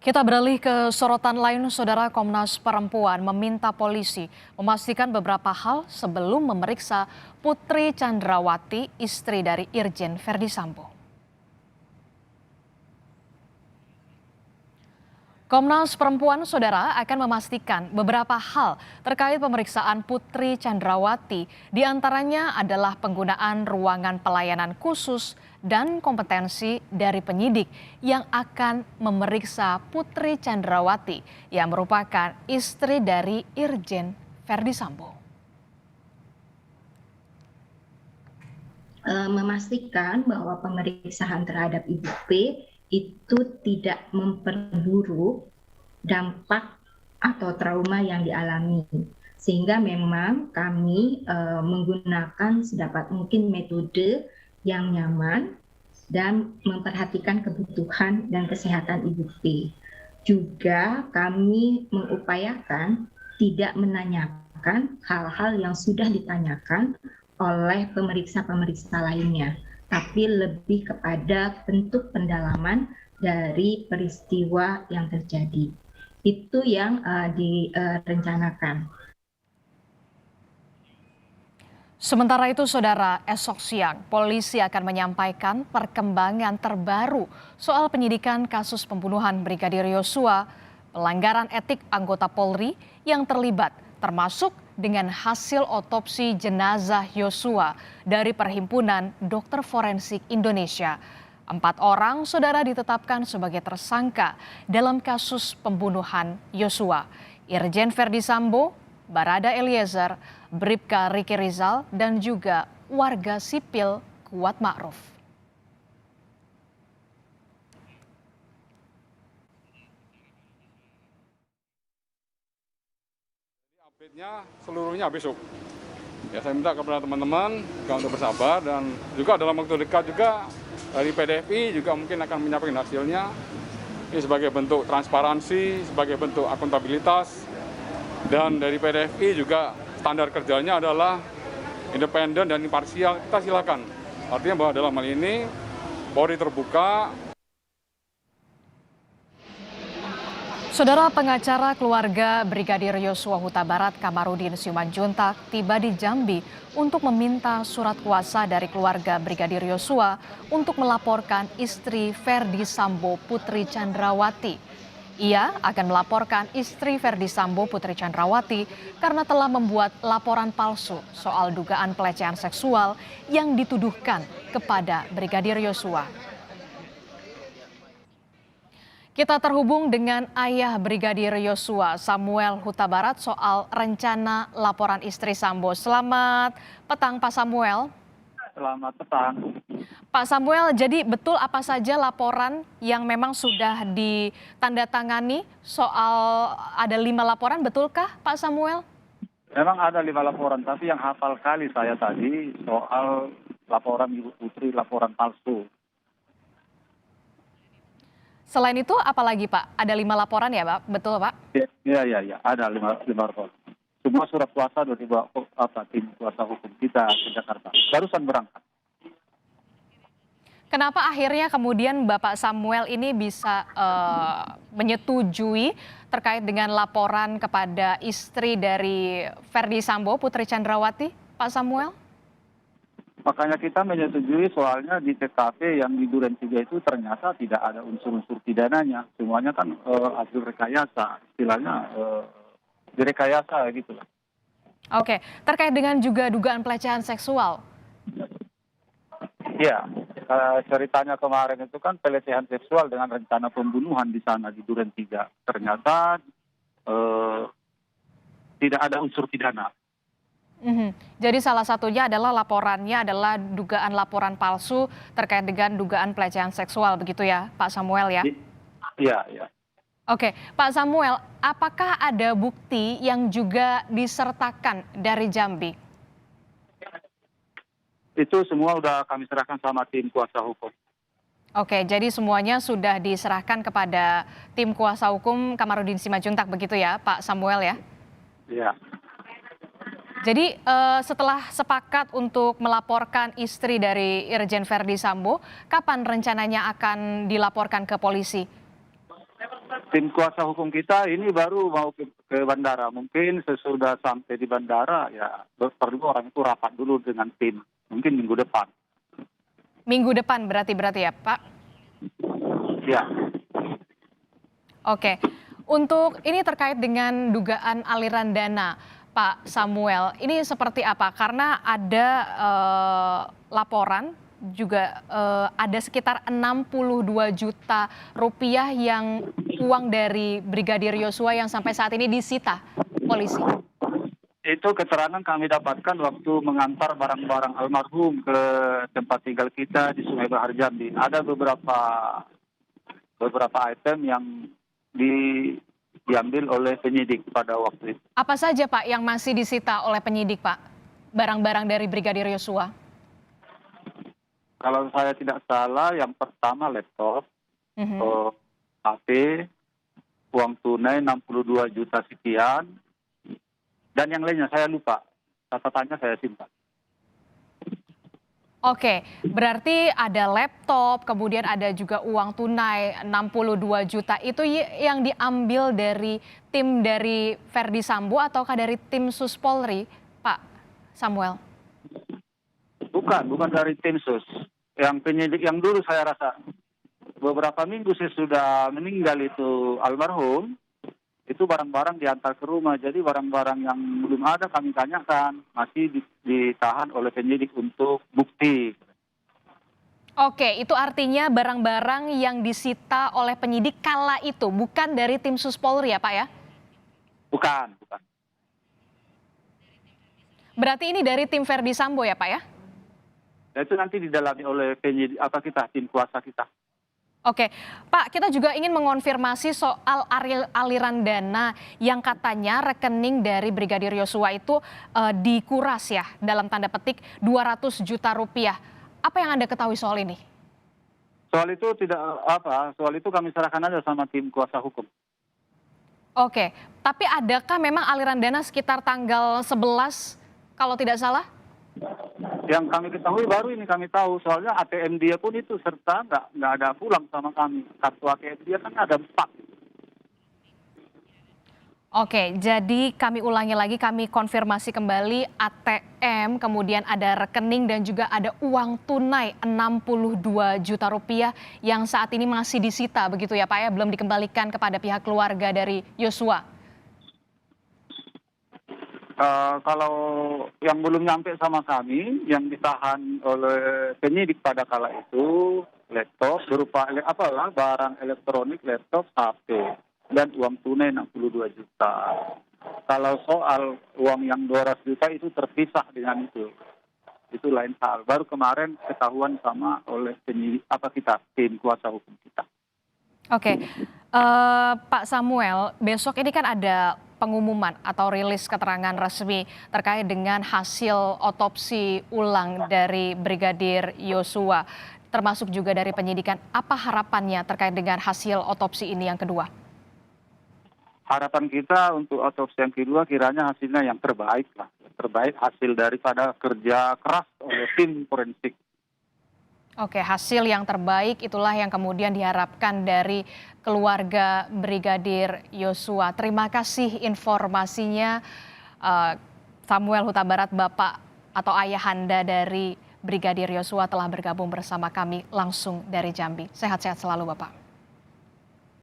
Kita beralih ke sorotan lain, Saudara. Komnas Perempuan meminta polisi memastikan beberapa hal sebelum memeriksa Putri Chandrawati, istri dari Irjen Verdi Sambo. Komnas Perempuan, Saudara, akan memastikan beberapa hal terkait pemeriksaan Putri Chandrawati, diantaranya adalah penggunaan ruangan pelayanan khusus dan kompetensi dari penyidik yang akan memeriksa Putri Chandrawati yang merupakan istri dari Irjen Verdi Sambo. Memastikan bahwa pemeriksaan terhadap Ibu P itu tidak memperburuk dampak atau trauma yang dialami, sehingga memang kami menggunakan sedapat mungkin metode yang nyaman dan memperhatikan kebutuhan dan kesehatan Ibu P. Juga kami mengupayakan tidak menanyakan hal-hal yang sudah ditanyakan oleh pemeriksa-pemeriksa lainnya, tapi lebih kepada bentuk pendalaman dari peristiwa yang terjadi. Itu yang direncanakan. Sementara itu, Saudara, esok siang polisi akan menyampaikan perkembangan terbaru soal penyidikan kasus pembunuhan Brigadir Yosua, pelanggaran etik anggota Polri yang terlibat, termasuk dengan hasil otopsi jenazah Yosua dari Perhimpunan Dokter Forensik Indonesia. 4 orang, Saudara, ditetapkan sebagai tersangka dalam kasus pembunuhan Yosua. Irjen Verdi Sambo, Barada Eliezer, Bribka Riki Rizal, dan juga warga sipil Kuat Ma'ruf. Update-nya seluruhnya besok. Ya, saya minta kepada teman-teman untuk bersabar, dan juga dalam waktu dekat juga dari PDFI juga mungkin akan menyampaikan hasilnya. Ini sebagai bentuk transparansi, sebagai bentuk akuntabilitas, dan dari PDFI juga standar kerjanya adalah independen dan imparsial. Kita silakan. Artinya bahwa dalam hal ini Polri terbuka. Saudara, pengacara keluarga Brigadir Yosua Huta Barat Kamarudin Simanjuntak tiba di Jambi untuk meminta surat kuasa dari keluarga Brigadir Yosua untuk melaporkan istri Verdi Sambo, Putri Chandrawati. Ia akan melaporkan istri Verdi Sambo, Putri Chandrawati, karena telah membuat laporan palsu soal dugaan pelecehan seksual yang dituduhkan kepada Brigadir Yosua. Kita terhubung dengan ayah Brigadir Yosua, Samuel Huta Barat, soal rencana laporan istri Sambo. Selamat petang, Pak Samuel. Selamat petang. Pak Samuel, jadi betul apa saja laporan yang memang sudah ditandatangani soal ada 5 laporan, betulkah Pak Samuel? Memang ada 5 laporan, tapi yang hafal kali saya tadi soal laporan Ibu Putri, laporan palsu. Selain itu apalagi Pak? Ada 5 laporan ya Pak? Betul Pak? Iya, ada 5 laporan. Semua surat kuasa sudah dibawa tim kuasa hukum kita ke Jakarta. Barusan berangkat. Kenapa akhirnya kemudian Bapak Samuel ini bisa menyetujui terkait dengan laporan kepada istri dari Verdi Sambo, Putri Chandrawati, Pak Samuel? Makanya kita menyetujui, soalnya di TKP yang di Duren 3 itu ternyata tidak ada unsur-unsur pidananya. Semuanya kan hasil rekayasa, istilahnya direkayasa gitu lah. Oke, terkait dengan juga dugaan pelecehan seksual. Iya, ceritanya kemarin itu kan pelecehan seksual dengan rencana pembunuhan di sana di Duren 3. Ternyata tidak ada unsur pidana. Jadi salah satunya adalah laporannya adalah dugaan laporan palsu terkait dengan dugaan pelecehan seksual, begitu ya Pak Samuel ya? Iya. Oke, Pak Samuel, apakah ada bukti yang juga disertakan dari Jambi? Itu semua sudah kami serahkan sama tim kuasa hukum. Oke, jadi semuanya sudah diserahkan kepada tim kuasa hukum Kamarudin Simanjuntak, begitu ya Pak Samuel ya? Iya. Jadi setelah sepakat untuk melaporkan istri dari Irjen Verdi Sambo, kapan rencananya akan dilaporkan ke polisi? tim kuasa hukum kita ini baru mau ke bandara. Mungkin sesudah sampai di bandara ya perlu orang itu rapat dulu dengan tim. Mungkin minggu depan. Minggu depan berarti ya Pak? Ya. Oke, untuk ini terkait dengan dugaan aliran dana, Pak Samuel, ini seperti apa? Karena ada laporan juga ada sekitar 62 juta rupiah yang uang dari Brigadir Yosua yang sampai saat ini disita polisi. Itu keterangan kami dapatkan waktu mengantar barang-barang almarhum ke tempat tinggal kita di Sungai Bahar Jambi. Ada beberapa item yang diambil oleh penyidik pada waktu itu. Apa saja Pak yang masih disita oleh penyidik Pak? Barang-barang dari Brigadir Yosua? Kalau saya tidak salah, yang pertama laptop, HP, uang tunai 62 juta sekian, dan yang lainnya saya lupa. Catatannya saya simpan. Oke, berarti ada laptop, kemudian ada juga uang tunai 62 juta. Itu yang diambil dari tim dari Verdi Sambo ataukah dari tim Sus Polri, Pak Samuel? Bukan dari tim sus. Yang penyidik yang dulu saya rasa beberapa minggu sesudah meninggal itu almarhum, itu barang-barang diantar ke rumah. Jadi barang-barang yang belum ada kami tanyakan, masih ditahan oleh penyidik untuk bukti. Oke, itu artinya barang-barang yang disita oleh penyidik kala itu bukan dari tim Sus Polri ya Pak ya? Bukan. Berarti ini dari tim Verdi Sambo ya Pak ya? Nah, itu nanti didalami oleh penyidik tim kuasa kita. Oke, Pak, kita juga ingin mengonfirmasi soal aliran dana yang katanya rekening dari Brigadir Yosua itu dikuras ya, dalam tanda petik 200 juta rupiah. Apa yang Anda ketahui soal ini? Soal itu kami serahkan aja sama tim kuasa hukum. Oke, tapi adakah memang aliran dana sekitar tanggal 11 kalau tidak salah? Yang kami ketahui baru ini kami tahu, soalnya ATM dia pun itu serta nggak ada pulang sama kami. Kartu ATM dia kan ada 4. Oke, jadi kami ulangi lagi, kami konfirmasi kembali ATM, kemudian ada rekening dan juga ada uang tunai 62 juta rupiah yang saat ini masih disita begitu ya Pak ya, belum dikembalikan kepada pihak keluarga dari Yosua. Kalau yang belum nyampe sama kami, yang ditahan oleh penyidik pada kala itu, laptop berupa barang elektronik, laptop, HP, dan uang tunai 62 juta. Kalau soal uang yang 200 juta itu terpisah dengan itu lain hal. Baru kemarin ketahuan sama oleh penyidik tim kuasa hukum kita. Oke, Pak Samuel, besok ini kan ada pengumuman atau rilis keterangan resmi terkait dengan hasil otopsi ulang dari Brigadir Yosua, termasuk juga dari penyidikan. Apa harapannya terkait dengan hasil otopsi ini yang kedua? Harapan kita untuk otopsi yang kedua kiranya hasilnya yang terbaik lah. Terbaik hasil daripada kerja keras oleh tim forensik. Oke, hasil yang terbaik itulah yang kemudian diharapkan dari keluarga Brigadir Yosua. Terima kasih informasinya Samuel Huta Barat, Bapak atau ayahanda dari Brigadir Yosua telah bergabung bersama kami langsung dari Jambi. Sehat-sehat selalu Bapak.